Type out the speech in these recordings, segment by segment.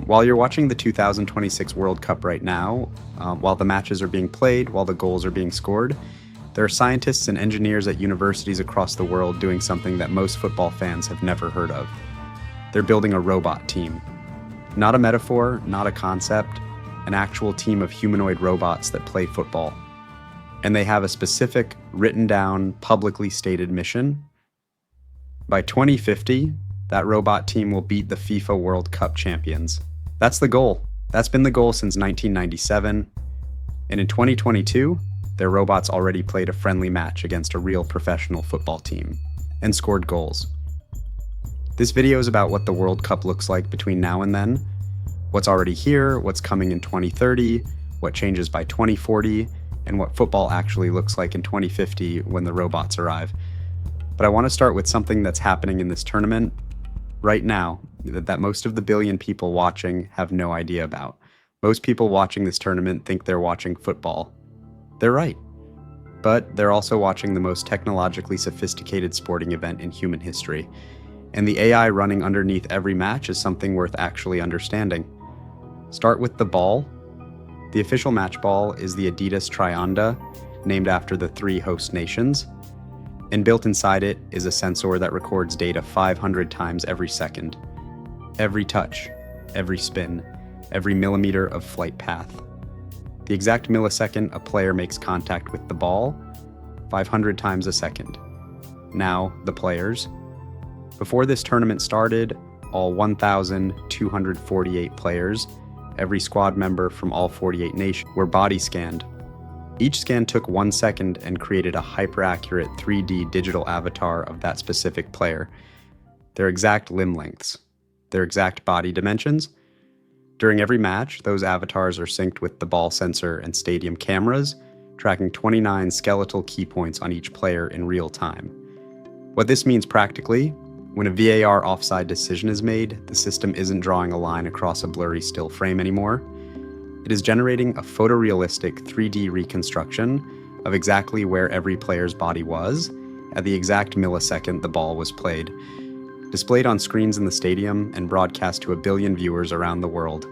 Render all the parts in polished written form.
While you're watching the 2026 World Cup right now, while the matches are being played, while the goals are being scored, there are scientists and engineers at universities across the world doing something that most football fans have never heard of. They're building a robot team. Not a metaphor, not a concept, an actual team of humanoid robots that play football. And they have a specific, written down, publicly stated mission. By 2050, that robot team will beat the FIFA World Cup champions. That's the goal. That's been the goal since 1997. And in 2022, their robots already played a friendly match against a real professional football team and scored goals. This video is about what the World Cup looks like between now and then, what's already here, what's coming in 2030, what changes by 2040, and what football actually looks like in 2050 when the robots arrive. But I want to start with something that's happening in this tournament right now that most of the billion people watching have no idea about. Most people watching this tournament think they're watching football. They're right. But they're also watching the most technologically sophisticated sporting event in human history. And the AI running underneath every match is something worth actually understanding. Start with the ball. The official match ball is the Adidas Trianda, named after the 3 host nations. And built inside it is a sensor that records data 500 times every second. Every touch, every spin, every millimeter of flight path. The exact millisecond a player makes contact with the ball, 500 times a second. Now, the players. Before this tournament started, all 1,248 players, every squad member from all 48 nations, were body scanned. Each scan took 1 second and created a hyper-accurate 3D digital avatar of that specific player, their exact limb lengths, their exact body dimensions. During every match, those avatars are synced with the ball sensor and stadium cameras, tracking 29 skeletal key points on each player in real time. What this means practically, when a VAR offside decision is made, the system isn't drawing a line across a blurry still frame anymore. It is generating a photorealistic 3D reconstruction of exactly where every player's body was at the exact millisecond the ball was played, displayed on screens in the stadium and broadcast to 1 billion viewers around the world.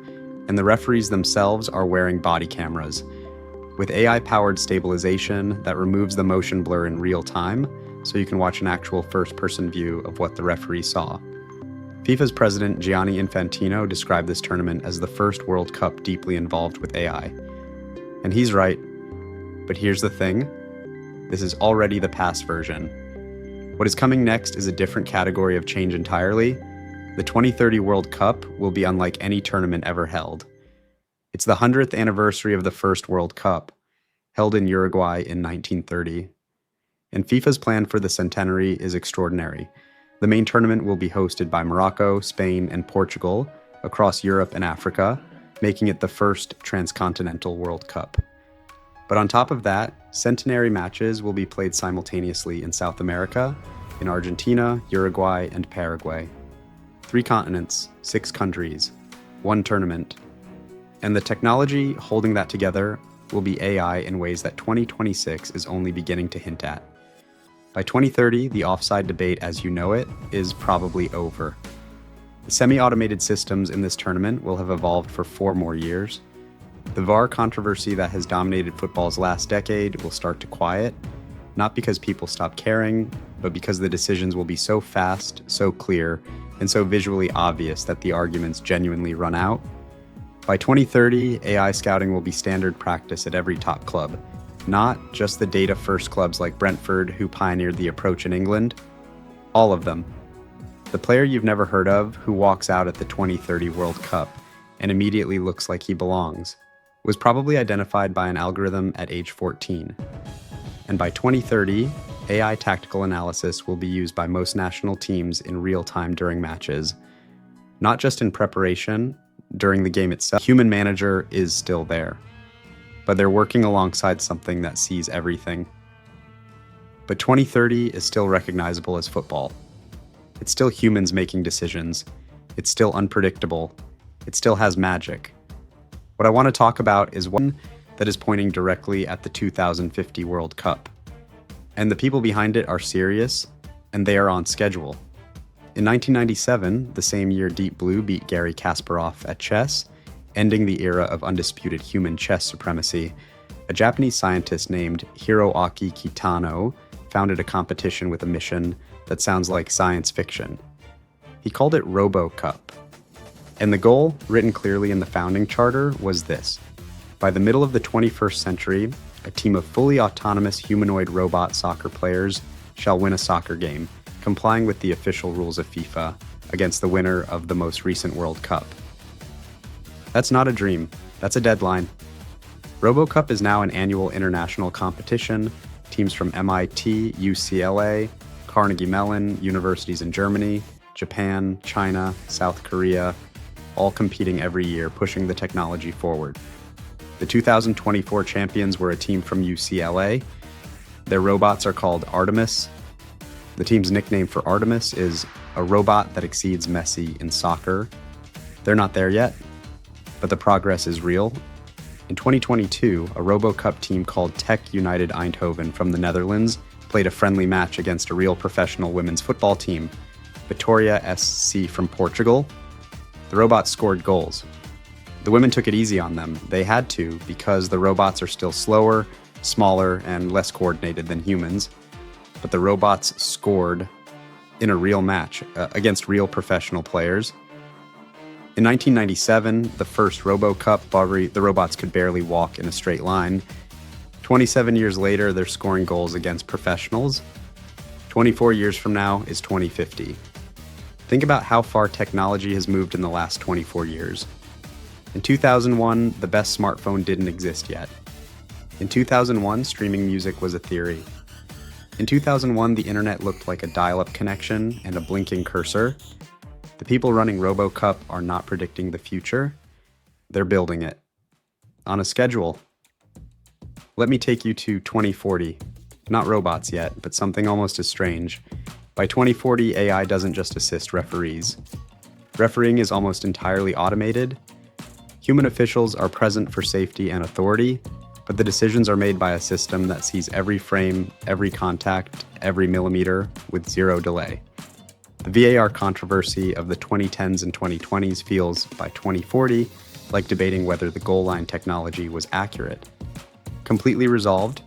And the referees themselves are wearing body cameras, with AI-powered stabilization that removes the motion blur in real time, so you can watch an actual first-person view of what the referee saw. FIFA's president Gianni Infantino described this tournament as the first World Cup deeply involved with AI. And he's right, but here's the thing, this is already the past version. What is coming next is a different category of change entirely. The 2030 World Cup will be unlike any tournament ever held. It's the 100th anniversary of the first World Cup, held in Uruguay in 1930. And FIFA's plan for the centenary is extraordinary. The main tournament will be hosted by Morocco, Spain, and Portugal across Europe and Africa, making it the first transcontinental World Cup. But on top of that, centenary matches will be played simultaneously in South America, in Argentina, Uruguay, and Paraguay. 3 continents, 6 countries, 1 tournament. And the technology holding that together will be AI in ways that 2026 is only beginning to hint at. By 2030, the offside debate as you know it is probably over. The semi-automated systems in this tournament will have evolved for 4 more years. The VAR controversy that has dominated football's last decade will start to quiet, not because people stop caring, but because the decisions will be so fast, so clear, and so visually obvious that the arguments genuinely run out. By 2030, AI scouting will be standard practice at every top club, not just the data-first clubs like Brentford who pioneered the approach in England. All of them. The player you've never heard of who walks out at the 2030 World Cup and immediately looks like he belongs was probably identified by an algorithm at age 14. And by 2030, AI tactical analysis will be used by most national teams in real time during matches. Not just in preparation, during the game itself. Human manager is still there, but they're working alongside something that sees everything. But 2030 is still recognizable as football. It's still humans making decisions. It's still unpredictable. It still has magic. What I want to talk about is one that is pointing directly at the 2050 World Cup. And the people behind it are serious, and they are on schedule. In 1997, the same year Deep Blue beat Garry Kasparov at chess, ending the era of undisputed human chess supremacy, a Japanese scientist named Hiroaki Kitano founded a competition with a mission that sounds like science fiction. He called it RoboCup. And the goal, written clearly in the founding charter, was this. By the middle of the 21st century, a team of fully autonomous humanoid robot soccer players shall win a soccer game, complying with the official rules of FIFA, against the winner of the most recent World Cup. That's not a dream, that's a deadline. RoboCup is now an annual international competition. Teams from MIT, UCLA, Carnegie Mellon, universities in Germany, Japan, China, South Korea, all competing every year, pushing the technology forward. The 2024 champions were a team from UCLA. Their robots are called Artemis. The team's nickname for Artemis is a robot that exceeds Messi in soccer. They're not there yet, but the progress is real. In 2022, a RoboCup team called Tech United Eindhoven from the Netherlands played a friendly match against a real professional women's football team, Vitória SC from Portugal. The robots scored goals. The women took it easy on them. They had to, because the robots are still slower, smaller, and less coordinated than humans. But the robots scored in a real match against real professional players. In 1997, the first RoboCup, the robots could barely walk in a straight line. 27 years later, they're scoring goals against professionals. 24 years from now is 2050. Think about how far technology has moved in the last 24 years. In 2001, the best smartphone didn't exist yet. In 2001, streaming music was a theory. In 2001, the internet looked like a dial-up connection and a blinking cursor. The people running RoboCup are not predicting the future. They're building it. On a schedule. Let me take you to 2040. Not robots yet, but something almost as strange. By 2040, AI doesn't just assist referees. Refereeing is almost entirely automated. Human officials are present for safety and authority, but the decisions are made by a system that sees every frame, every contact, every millimeter with zero delay. The VAR controversy of the 2010s and 2020s feels, by 2040, like debating whether the goal line technology was accurate. Completely resolved,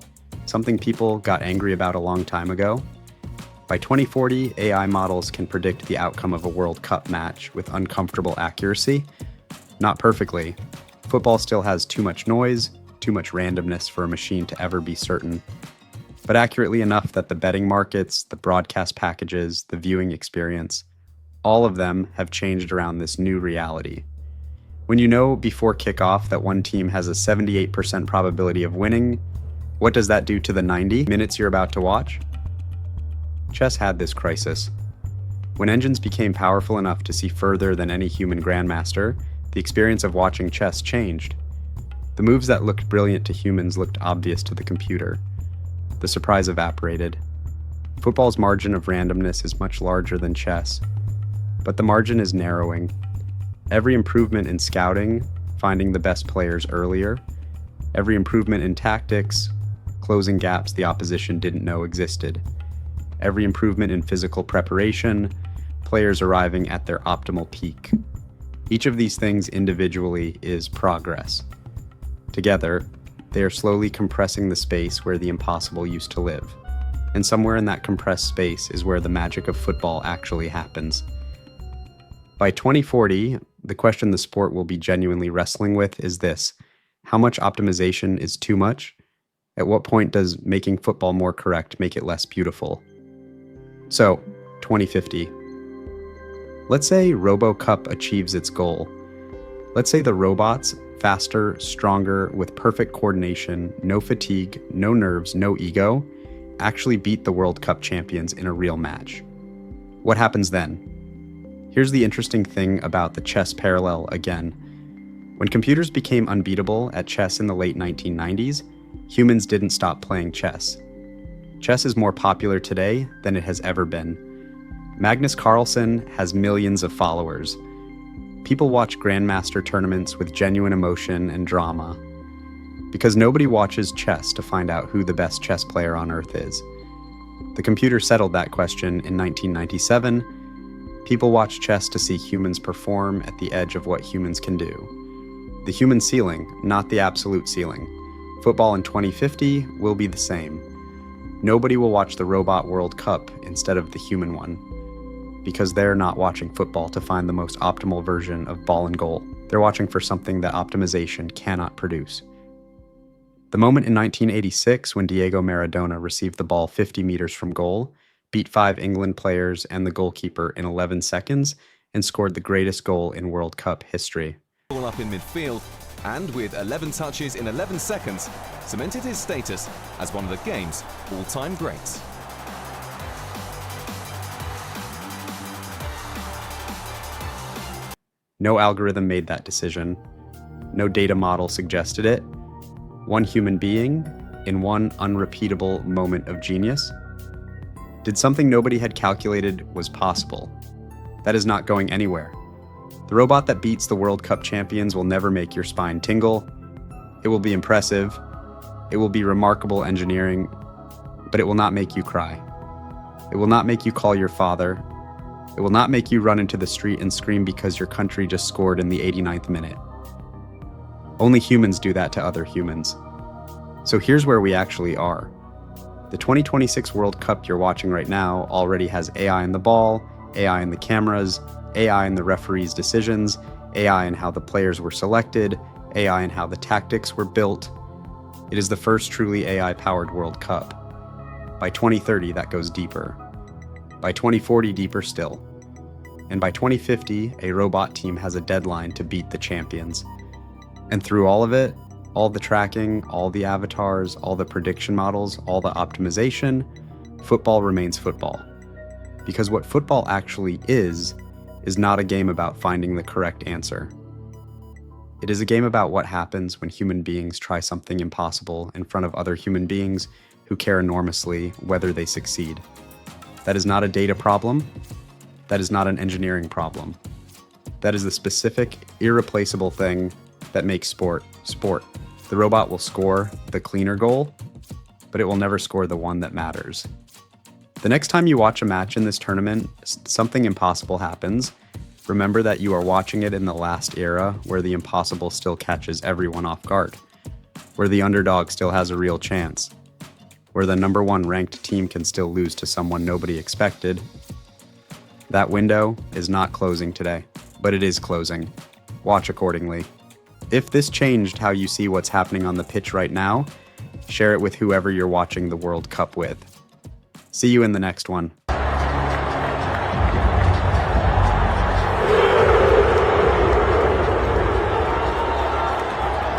something people got angry about a long time ago. By 2040, AI models can predict the outcome of a World Cup match with uncomfortable accuracy. Not perfectly. Football still has too much noise, too much randomness for a machine to ever be certain, but accurately enough that the betting markets, the broadcast packages, the viewing experience, all of them have changed around this new reality. When you know before kickoff that one team has a 78% probability of winning, what does that do to the 90 minutes you're about to watch? Chess had this crisis. When engines became powerful enough to see further than any human grandmaster, the experience of watching chess changed. The moves that looked brilliant to humans looked obvious to the computer. The surprise evaporated. Football's margin of randomness is much larger than chess, but the margin is narrowing. Every improvement in scouting, finding the best players earlier, every improvement in tactics, closing gaps the opposition didn't know existed, every improvement in physical preparation, players arriving at their optimal peak. Each of these things individually is progress. Together, they are slowly compressing the space where the impossible used to live. And somewhere in that compressed space is where the magic of football actually happens. By 2040, the question the sport will be genuinely wrestling with is this: how much optimization is too much? At what point does making football more correct make it less beautiful? So, 2050. Let's say RoboCup achieves its goal. Let's say the robots, faster, stronger, with perfect coordination, no fatigue, no nerves, no ego, actually beat the World Cup champions in a real match. What happens then? Here's the interesting thing about the chess parallel again. When computers became unbeatable at chess in the late 1990s, humans didn't stop playing chess. Chess is more popular today than it has ever been. Magnus Carlsen has millions of followers. People watch Grandmaster tournaments with genuine emotion and drama, because nobody watches chess to find out who the best chess player on earth is. The computer settled that question in 1997. People watch chess to see humans perform at the edge of what humans can do. The human ceiling, not the absolute ceiling. Football in 2050 will be the same. Nobody will watch the Robot World Cup instead of the human one, because they're not watching football to find the most optimal version of ball and goal. They're watching for something that optimization cannot produce. The moment in 1986 when Diego Maradona received the ball 50 meters from goal, beat 5 England players and the goalkeeper in 11 seconds, and scored the greatest goal in World Cup history. Ball up in midfield, and with 11 touches in 11 seconds, cemented his status as one of the game's all-time greats. No algorithm made that decision. No data model suggested it. One human being in one unrepeatable moment of genius did something nobody had calculated was possible. That is not going anywhere. The robot that beats the World Cup champions will never make your spine tingle. It will be impressive. It will be remarkable engineering, but it will not make you cry. It will not make you call your father. It will not make you run into the street and scream because your country just scored in the 89th minute. Only humans do that to other humans. So here's where we actually are. The 2026 World Cup you're watching right now already has AI in the ball, AI in the cameras, AI in the referees' decisions, AI in how the players were selected, AI in how the tactics were built. It is the first truly AI-powered World Cup. By 2030, that goes deeper. By 2040, deeper still. And by 2050, a robot team has a deadline to beat the champions. And through all of it, all the tracking, all the avatars, all the prediction models, all the optimization, football remains football. Because what football actually is not a game about finding the correct answer. It is a game about what happens when human beings try something impossible in front of other human beings who care enormously whether they succeed. That is not a data problem. That is not an engineering problem. That is the specific, irreplaceable thing that makes sport, sport. The robot will score the cleaner goal, but it will never score the one that matters. The next time you watch a match in this tournament, something impossible happens. Remember that you are watching it in the last era where the impossible still catches everyone off guard, where the underdog still has a real chance, where the number 1 ranked team can still lose to someone nobody expected. That window is not closing today, but it is closing. Watch accordingly. If this changed how you see what's happening on the pitch right now, share it with whoever you're watching the World Cup with. See you in the next one.